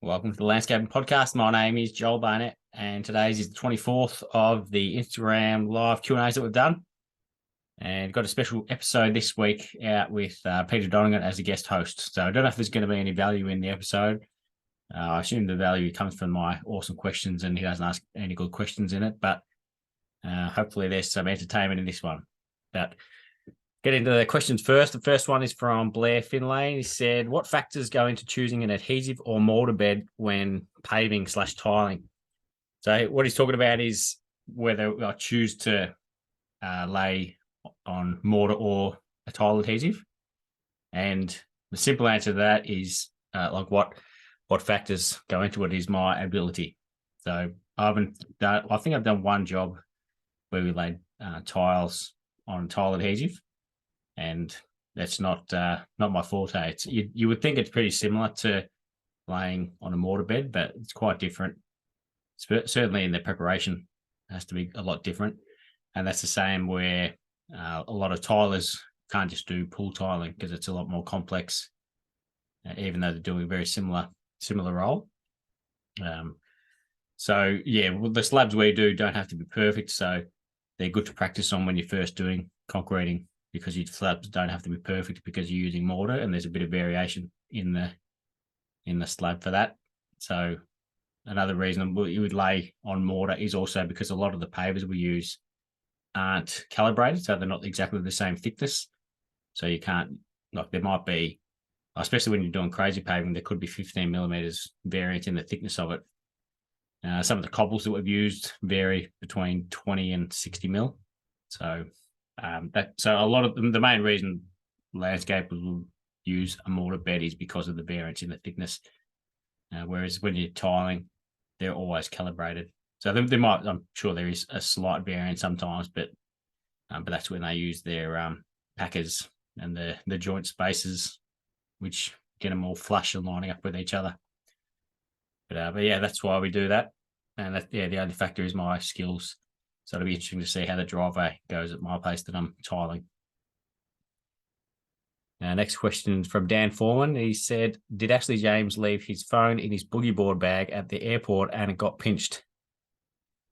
Welcome to the Landscaping Podcast. My name is Joel Barnett, and today's is the 24th of the Instagram live Q&As that we've done. And got a special episode this week out with Peter Donegan as a guest host. So I don't know if there's going to be any value in the episode. I assume the value comes from my awesome questions, and he doesn't ask any good questions in it. But hopefully there's some entertainment in this one. But get into the questions first. The first one is from Blair Finlay. He said, what factors go into choosing an adhesive or mortar bed when paving/tiling? So what he's talking about is whether I choose to lay on mortar or a tile adhesive. And the simple answer to that is what factors go into it is my ability. So I think I've done one job where we laid tiles on tile adhesive. And that's not my forte. You would think it's pretty similar to laying on a mortar bed, but it's quite different. Certainly in the preparation has to be a lot different. And that's the same where a lot of tilers can't just do pool tiling because it's a lot more complex, even though they're doing a very similar role. So the slabs we do don't have to be perfect. So they're good to practice on when you're first doing concreting, because your slabs don't have to be perfect because you're using mortar, and there's a bit of variation in the slab for that. So another reason you would lay on mortar is also because a lot of the pavers we use aren't calibrated, so they're not exactly the same thickness. So you can't, there might be, especially when you're doing crazy paving, there could be 15 millimeters variance in the thickness of it. Some of the cobbles that we've used vary between 20 and 60 mil. So so a lot of them, the main reason landscapers will use a mortar bed is because of the variance in the thickness. Whereas when you're tiling, they're always calibrated. So there might, I'm sure there is a slight variance sometimes, but that's when they use their packers and the joint spaces, which get them all flush and lining up with each other. But yeah, that's why we do that. And the only factor is my skills. So it'll be interesting to see how the driveway goes at my place that I'm tiling. Next question from Dan Foreman. He said, did Ashley James leave his phone in his boogie board bag at the airport and it got pinched?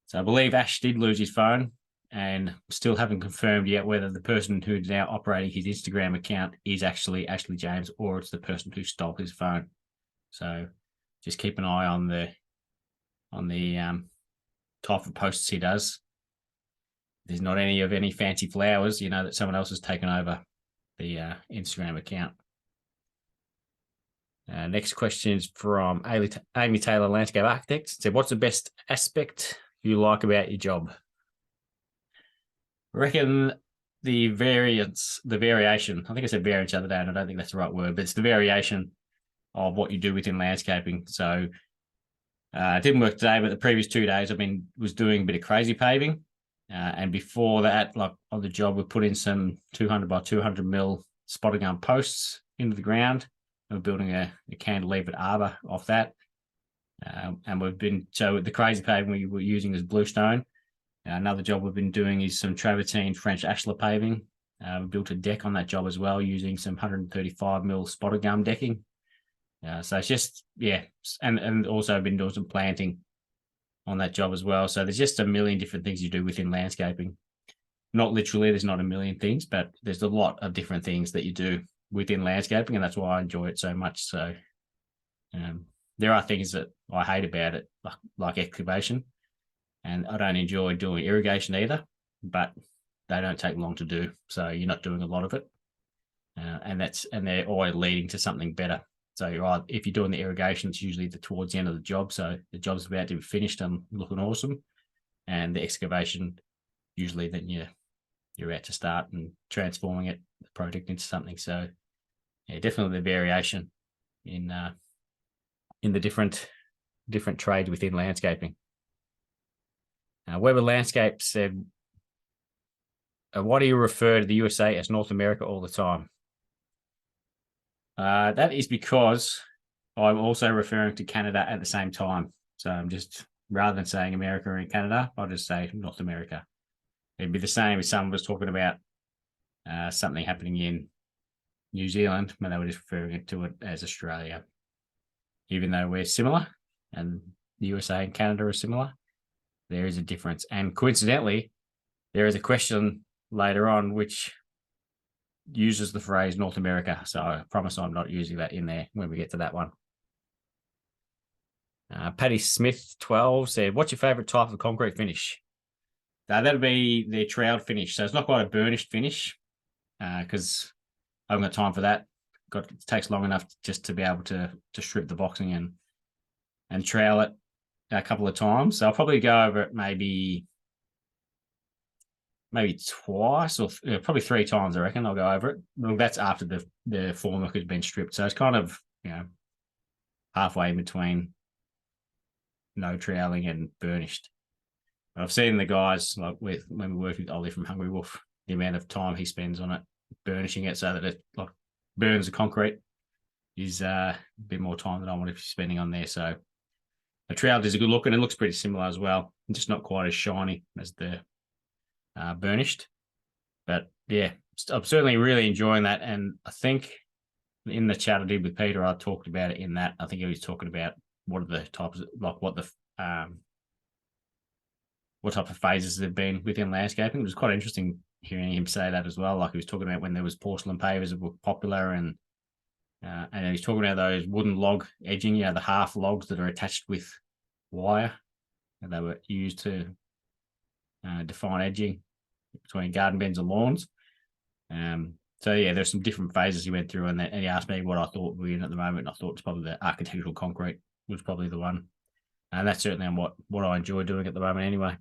So I believe Ash did lose his phone, and still haven't confirmed yet whether the person who's now operating his Instagram account is actually Ashley James or it's the person who stole his phone. So just keep an eye on the type of posts he does. There's not any fancy flowers, that someone else has taken over the Instagram account. Next question is from Amy Taylor, Landscape Architect. Said, what's the best aspect you like about your job? I reckon the variation. I think I said variance the other day, and I don't think that's the right word, but it's the variation of what you do within landscaping. So it didn't work today, but the previous 2 days was doing a bit of crazy paving. And before that, like on the job, we put in some 200 by 200 mil spotting arm posts into the ground. We're building a cantilevered arbor off that. And so the crazy paving we were using is bluestone. Another job we've been doing is some travertine French ashlar paving. We built a deck on that job as well using some 135 mil spotted gum decking. So it's just, and also been doing some planting on that job as well. So there's just a million different things you do within landscaping. Not literally, there's not a million things, but there's a lot of different things that you do within landscaping, and that's why I enjoy it so much. So there are things that I hate about it, like excavation, and I don't enjoy doing irrigation either, but they don't take long to do, so you're not doing a lot of it, and they're always leading to something better. So if you're doing the irrigation, it's usually towards the end of the job. So the job's about to be finished and looking awesome. And the excavation, usually then you're about to start and transforming the project into something. So yeah, definitely the variation in the different trades within landscaping. Weber Landscape said, why do you refer to the USA as North America all the time? That is because I'm also referring to Canada at the same time. So I'm just, rather than saying America and Canada, I'll just say North America. It'd be the same if someone was talking about something happening in New Zealand, but they were just referring to it as Australia. even though we're similar and the USA and Canada are similar, there is a difference. And coincidentally, there is a question later on which uses the phrase North America. So I promise I'm not using that in there when we get to that one. Patty Smith 12 said, what's your favorite type of concrete finish? That'll be the troweled finish. So it's not quite a burnished finish because I haven't got time for that. It takes long enough just to be able to strip the boxing and trowel it a couple of times. So I'll probably go over it maybe twice or probably 3 times, I reckon. I'll go over it. Well, that's after the formwork has been stripped. So it's kind of, halfway in between no troweling and burnished. I've seen the guys, like when we work with Ollie from Hungry Wolf, the amount of time he spends on it, burnishing it so that it like burns the concrete is a bit more time than I want to be spending on there. So the trowel is a good look, and it looks pretty similar as well. Just not quite as shiny as the burnished. But yeah, I'm certainly really enjoying that. And I think in the chat I did with Peter, I talked about it in that. I think he was talking about what are the types, like what type of phases they've been within landscaping. It was quite interesting hearing him say that as well. Like he was talking about when there was porcelain pavers that were popular, and he was talking about those wooden log edging, the half logs that are attached with wire, and they were used to define edging between garden beds and lawns. So yeah, there's some different phases he went through, and he asked me what I thought we're in at the moment, and I thought it's probably the architectural concrete was probably the one, and that's certainly what I enjoy doing at the moment anyway.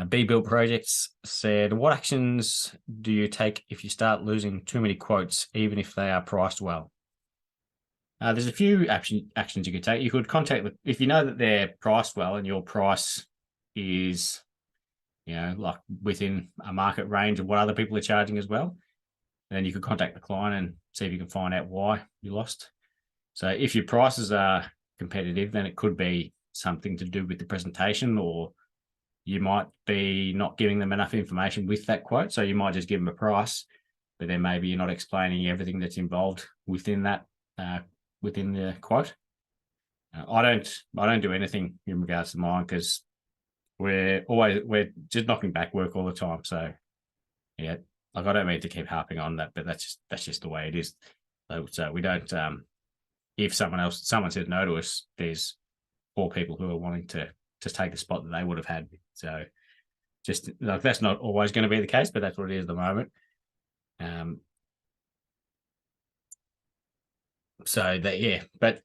B Built Projects said, what actions do you take if you start losing too many quotes, even if they are priced well? There's a few actions you could take. You could contact if you know that they're priced well and your price is, like within a market range of what other people are charging as well. And then you could contact the client and see if you can find out why you lost. So if your prices are competitive, then it could be something to do with the presentation, or you might be not giving them enough information with that quote. So you might just give them a price, but then maybe you're not explaining everything that's involved within that, within the quote. I don't do anything in regards to mine because we're just knocking back work all the time. So yeah, like I don't mean to keep harping on that, but that's just the way it is. So we don't. If someone says no to us, there's 4 people who are wanting to take the spot that they would have had. So just like that's not always going to be the case, but that's what it is at the moment. So that, yeah, but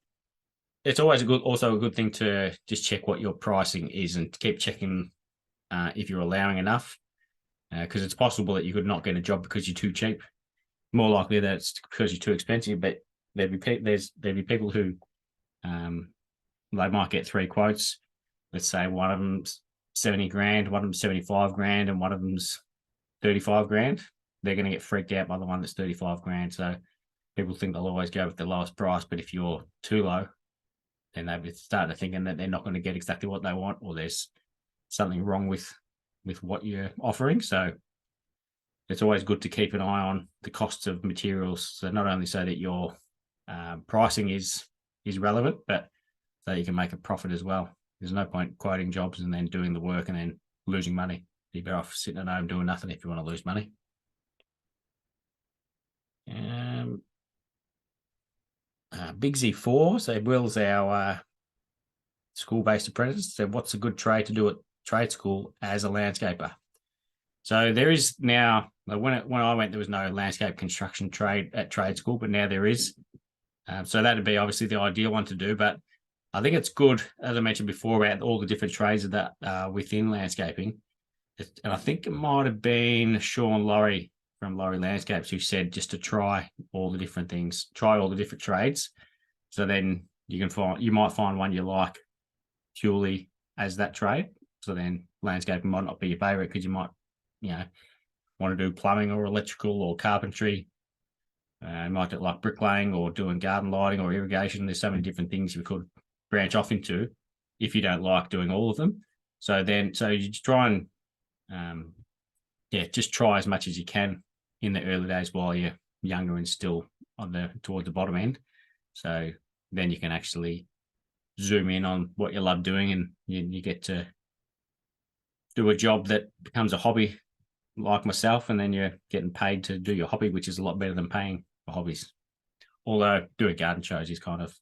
it's always also a good thing to just check what your pricing is and keep checking if you're allowing enough, because it's possible that you could not get a job because you're too cheap. More likely that it's because you're too expensive, but there'd be people who they might get 3 quotes. Let's say one of them's 70 grand, one of them's 75 grand, and one of them's 35 grand. They're going to get freaked out by the one that's 35 grand. So people think they'll always go with the lowest price, but if you're too low, then they start thinking that they're not going to get exactly what they want, or there's something wrong with what you're offering. So it's always good to keep an eye on the costs of materials. So not only so that your pricing is relevant, but so you can make a profit as well. There's no point quoting jobs and then doing the work and then losing money. You're better off sitting at home doing nothing if you want to lose money. Big Z4, so Will's our school-based apprentice, said, what's a good trade to do at trade school as a landscaper? So there is now, when I went, there was no landscape construction trade at trade school, but now there is. So that'd be obviously the ideal one to do, but I think it's good, as I mentioned before, about all the different trades that are within landscaping. And I think it might have been Sean Laurie from Laurie Landscapes who said just to try all the different things, try all the different trades. So then you might find one you like purely as that trade. So then landscaping might not be your favorite because you might, want to do plumbing or electrical or carpentry. You might get like bricklaying or doing garden lighting or irrigation. There's so many different things you could branch off into if you don't like doing all of them. So you just try and just try as much as you can in the early days while you're younger and still towards the bottom end. So then you can actually zoom in on what you love doing, and you get to do a job that becomes a hobby like myself, and then you're getting paid to do your hobby, which is a lot better than paying for hobbies. Although doing garden shows is kind of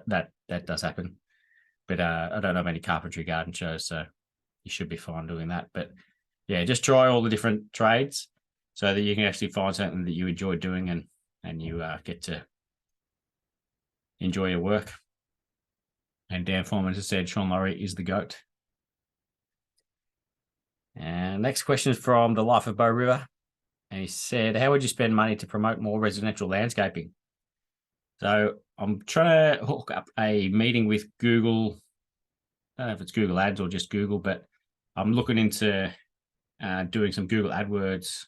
that does happen. But I don't know many carpentry garden shows, so you should be fine doing that. But yeah, just try all the different trades so that you can actually find something that you enjoy doing, and you get to enjoy your work. And Dan Foreman has said Sean Laurie is the GOAT. And next question is from the Life of Bow River. And he said, how would you spend money to promote more residential landscaping? So I'm trying to hook up a meeting with Google. I don't know if it's Google Ads or just Google, but I'm looking into doing some Google AdWords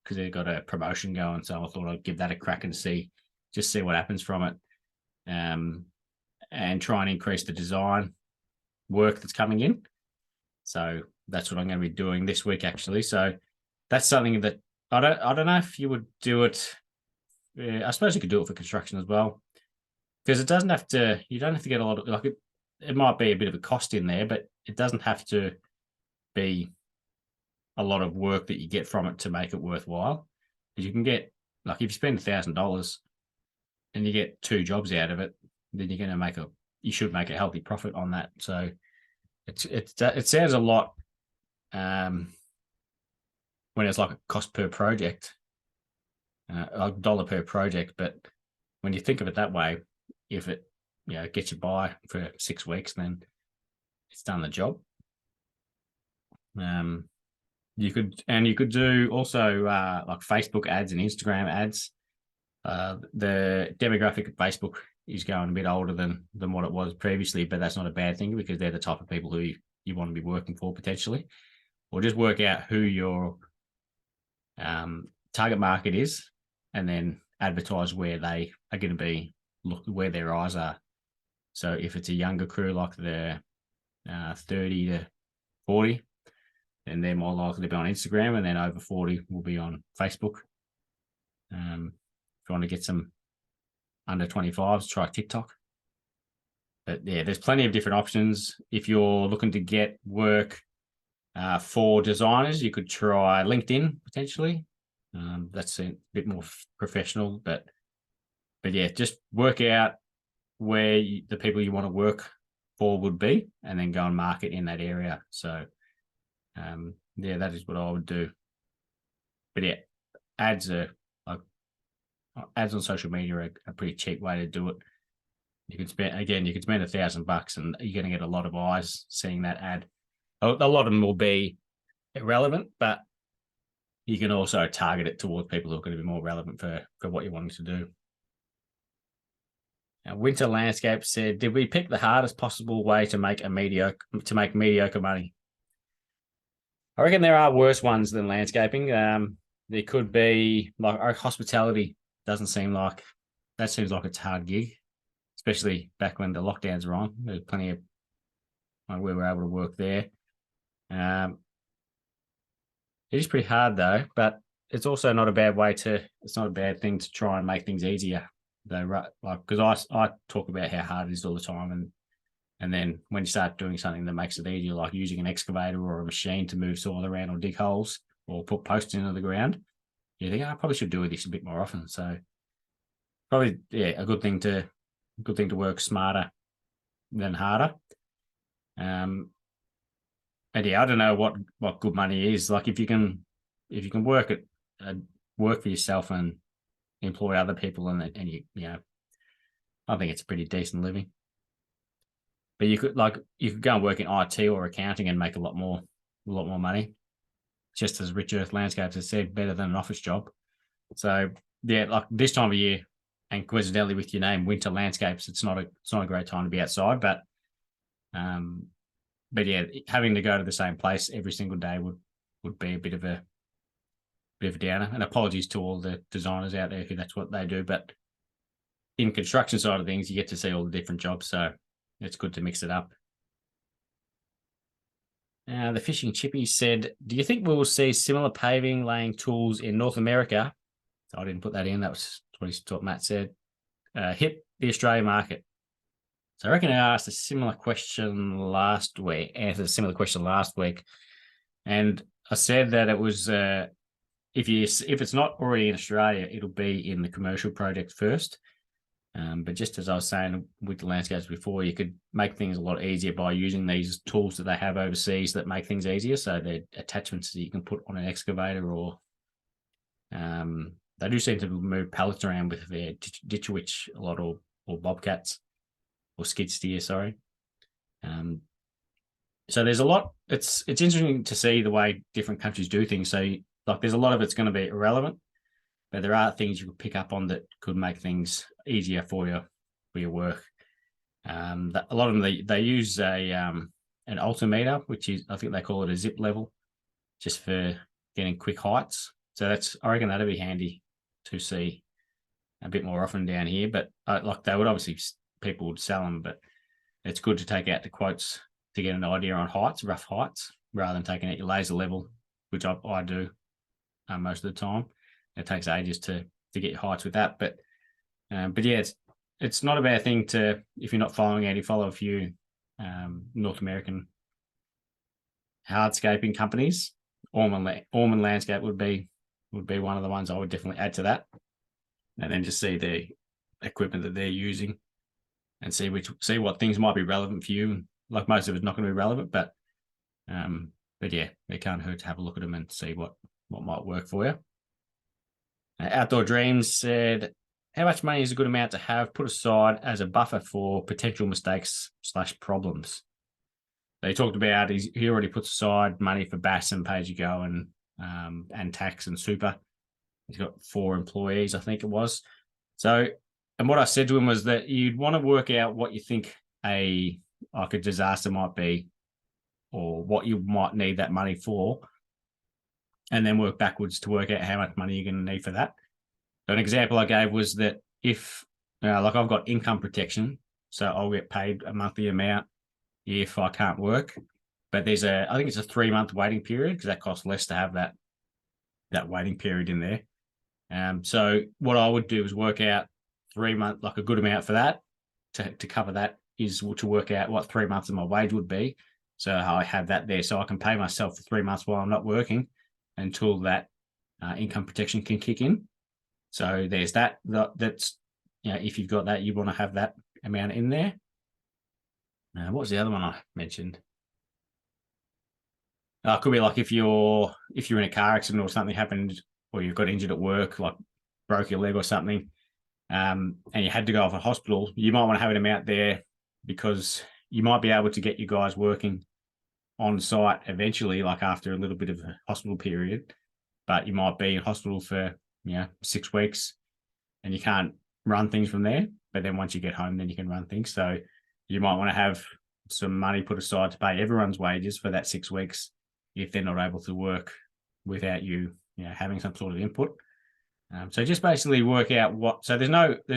because they've got a promotion going. So I thought I'd give that a crack and see what happens from it. And try and increase the design work that's coming in. So that's what I'm going to be doing this week, actually. So that's something that I don't know if you would do it. I suppose you could do it for construction as well, because it doesn't have to. You don't have to get a lot of like it. It might be a bit of a cost in there, but it doesn't have to be a lot of work that you get from it to make it worthwhile. Because you can get, like, if you spend $1,000 and you get 2 jobs out of it, then you're going to you should make a healthy profit on that. So it sounds a lot when it's like a cost per project, a dollar per project. But when you think of it that way, if it gets you by for 6 weeks, then it's done the job. You could do also like Facebook ads and Instagram ads. The demographic of Facebook is going a bit older than what it was previously, but that's not a bad thing because they're the type of people who you want to be working for potentially. Or just work out who your target market is, and then advertise where they are going to be, where their eyes are. So if it's a younger crew, like the 30 to 40, then they're more likely to be on Instagram, and then over 40 will be on Facebook. If you want to get some under 25s, try TikTok. But yeah, there's plenty of different options. If you're looking to get work for designers, you could try LinkedIn potentially. That's a bit more professional, but yeah, just work out where the people you want to work for would be, and then go and market in that area. So yeah, that is what I would do. But yeah, ads on social media are a pretty cheap way to do it. You could spend $1,000 and you're going to get a lot of eyes seeing that ad. A lot of them will be irrelevant, but you can also target it towards people who are going to be more relevant for what you're wanting to do. Now, Winter Landscape said, did we pick the hardest possible way to make mediocre money? I reckon there are worse ones than landscaping. There could be like hospitality. Seems like it's a hard gig, especially back when the lockdowns were on. There's plenty of we were able to work there. It is pretty hard though, but it's also not a bad it's not a bad thing to try and make things easier though, right? Like, because I talk about how hard it is all the time, and then when you start doing something that makes it easier, like using an excavator or a machine to move soil around or dig holes or put posts into the ground, you think I probably should do this a bit more often. So probably, yeah, a good thing to work smarter than harder. And yeah, I don't know what good money is. Like if you can work for yourself and employ other people, and I think it's a pretty decent living. But you could go and work in IT or accounting and make a lot more money. Just as Rich Earth Landscapes has said, better than an office job. So yeah, like this time of year, and coincidentally with your name, Winter Landscapes, it's not a great time to be outside. But yeah, having to go to the same place every single day would be a bit of a downer. And apologies to all the designers out there who that's what they do. But in construction side of things, you get to see all the different jobs, so it's good to mix it up. The Fishing Chippy said, do you think we will see similar paving laying tools in North America? I didn't put that in. That was what Matt said. HIP the Australian market. So I reckon I asked a similar question last week, answered a similar question last week. And I said that it was, if it's not already in Australia, it'll be in the commercial project first. But just as I was saying with the landscapes before, you could make things a lot easier by using these tools that they have overseas that make things easier. So they're attachments that you can put on an excavator, or they do seem to move pallets around with their Ditch Witch a lot, or bobcats, or skid steer, sorry. So there's a lot. It's interesting to see the way different countries do things. So like there's a lot of it's going to be irrelevant, but there are things you could pick up on that could make things easier for your work. A lot of them they use an altimeter, which is, I think they call it a zip level, just for getting quick heights. So I reckon that'd be handy to see a bit more often down here. But like they would obviously, people would sell them, but it's good to take out the quotes to get an idea on heights, rough heights, rather than taking out your laser level, which I do most of the time. It takes ages to get your heights with that, but yeah, it's not a bad thing to, if you're not following it, you follow a few North American hardscaping companies. Orman Landscape would be one of the ones I would definitely add to that, and then just see the equipment that they're using and see what things might be relevant for you. Like most of it's not going to be relevant, but yeah, it can't hurt to have a look at them and see what might work for you. Outdoor Dreams said, how much money is a good amount to have put aside as a buffer for potential mistakes / problems? They talked about he already puts aside money for BAS and pay-as-you-go and tax and super. He's got 4 employees, I think it was. So, and what I said to him was that you'd want to work out what you think a disaster might be, or what you might need that money for, and then work backwards to work out how much money you're going to need for that. So an example I gave was that if, like I've got income protection, so I'll get paid a monthly amount if I can't work, but I think it's a 3-month waiting period, because that costs less to have that waiting period in there. So what I would do is work out 3 months, like a good amount for that, to cover that, is to work out what 3 months of my wage would be. So I have that there, so I can pay myself for 3 months while I'm not working until that income protection can kick in. So there's that. That's, if you've got that, you want to have that amount in there. What was the other one I mentioned? It could be like if you're in a car accident or something happened, or you've got injured at work, like broke your leg or something, and you had to go off to hospital, you might want to have an amount there, because you might be able to get you guys working on site eventually, like after a little bit of a hospital period, but you might be in hospital for 6 weeks and you can't run things from there. But then once you get home, then you can run things. So you might want to have some money put aside to pay everyone's wages for that 6 weeks if they're not able to work without you having some sort of input. So just basically work out what. So there's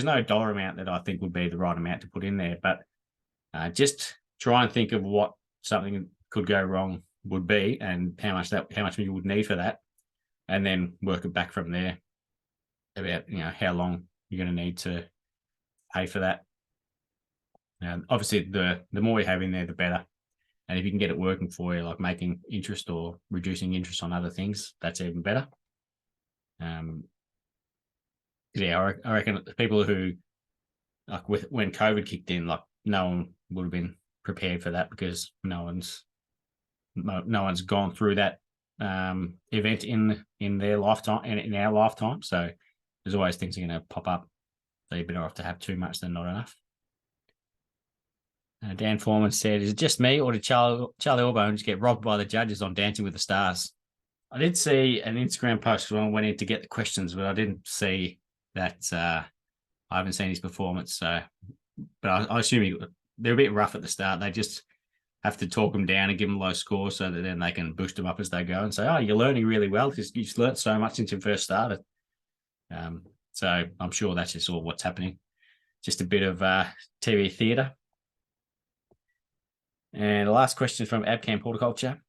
no dollar amount that I think would be the right amount to put in there, but just try and think of what something could go wrong would be, and how much you would need for that, and then work it back from there about how long you're going to need to pay for that. Obviously, the more you have in there, the better. And if you can get it working for you, like making interest or reducing interest on other things, that's even better. I reckon people who, like when COVID kicked in, like no one would have been prepared for that, because no one's gone through that event in their lifetime and in our lifetime. So there's always things that are going to pop up. So you're better off to have too much than not enough. Dan Foreman said, is it just me, or did Charlie Orbones get robbed by the judges on Dancing with the Stars? I did see an Instagram post when I went in to get the questions, but I didn't see that. I haven't seen his performance. So, but I assume they're a bit rough at the start. They just have to talk them down and give them low scores, so that then they can boost them up as they go and say, oh, you're learning really well, because you've learned so much since you first started. So I'm sure that's just all what's happening. Just a bit of TV theatre. And the last question from Abcam Horticulture.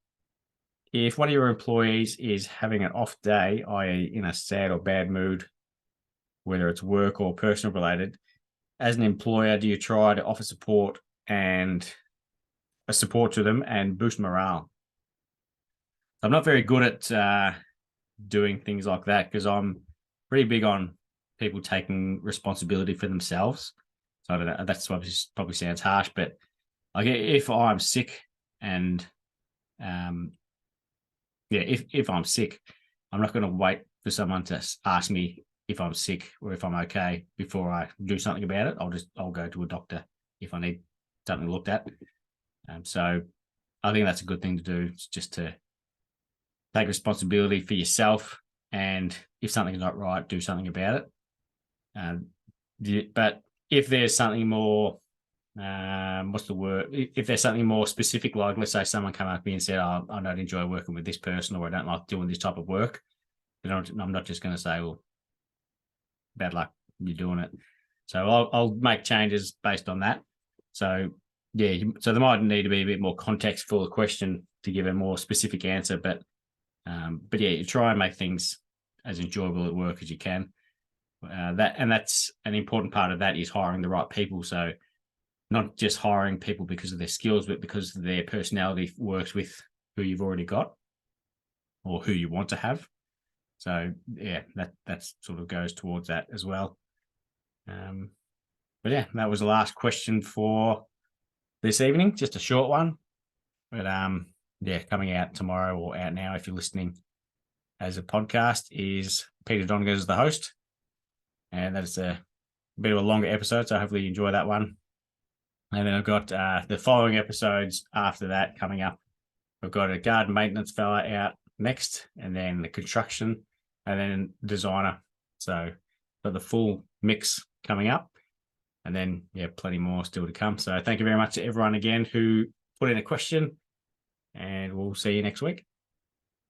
If one of your employees is having an off day, i.e. in a sad or bad mood, whether it's work or personal related, as an employer, do you try to offer support and a support to them and boost morale? I'm not very good at doing things like that because I'm pretty big on people taking responsibility for themselves. So I don't know, that's probably sounds harsh, but like if I'm sick and if I'm sick, I'm not going to wait for someone to ask me if I'm sick or if I'm okay before I do something about it. I'll go to a doctor if I need something looked at. So I think that's a good thing to do, just to take responsibility for yourself, and if something's not right, do something about it. But if there's something more, what's the word? If there's something more specific, like let's say someone come up to me and said, "Oh, I don't enjoy working with this person," or "I don't like doing this type of work," then I'm not just going to say, "Well, bad luck, you're doing it." So I'll make changes based on that. So yeah, so there might need to be a bit more context for the question to give a more specific answer, but yeah, you try and make things as enjoyable at work as you can. That's an important part of that, is hiring the right people. So not just hiring people because of their skills, but because their personality works with who you've already got or who you want to have. So yeah, that sort of goes towards that as well. But yeah, that was the last question for this evening. Just a short one, but yeah, coming out tomorrow or out now if you're listening as a podcast is Peter Donegan as the host, and that's a bit of a longer episode, so hopefully you enjoy that one. And then I've got the following episodes after that coming up. I've got a garden maintenance fella out next, and then the construction, and then designer. So got the full mix coming up, and then yeah, plenty more still to come. So thank you very much to everyone again who put in a question, and we'll see you next week.